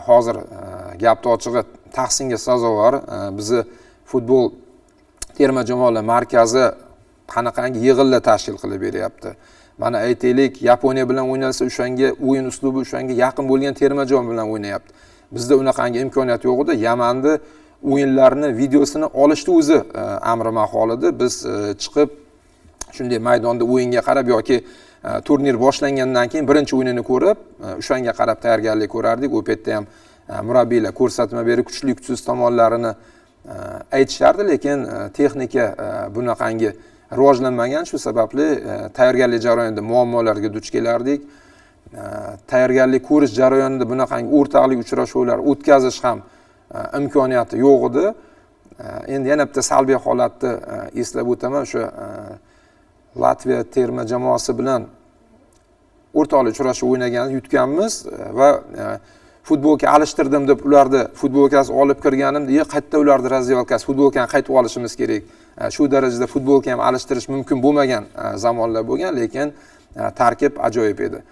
hozir gapni ochig'i tahsinga sazovor. Bizni futbol terma jamoalar markazi qanaqangi yig'inlar tashkil qilib beryapti. Mana aytaylik, Yaponiya bilan o'ynalsa, o'shanga o'yin uslubi o'shanga yaqin bo'lgan terma jamoa bilan o'ynayapti. Bizda unaqangi imkoniyat yo'q edi. Yamanni o'yinlarni videosini olishni o'zi amri mahol edi. Biz chiqib shunday maydonda o'yinga qarab yoki turnir boshlangandan keyin birinchi o'yinini ko'rib, o'shanga qarab tayyorgarlik ko'rardik. U paytda ham murabbiylar ko'rsatma berib kuchli kuchsiz tomonlarini aytishardi, lekin texnika bunaqangi rivojlanmagan, shu sababli tayyorgarlik jarayonida muammolarga duch kelardik. Tayyorgarlik ko'rish jarayonida bunaqangi o'rtoqlik uchrashuvlar o'tkazish ham imkoniyati yo'q edi. Endi yana bitta salbiy holatni eslab o'taman, o'sha Latviya terma jamoasi bilan o'rtoqlik uchrashuv o'ynagan, yutganmiz va futbolka alishtirdim deb ularni futbolkasi olib kirganimda, qayerda ularni razryalkasi, futbolkani qaytib olishimiz kerak. Shu darajada futbolka ham alishtirish mumkin bo'lmagan zamonlar bo'lgan, lekin tarkib ajoyib edi.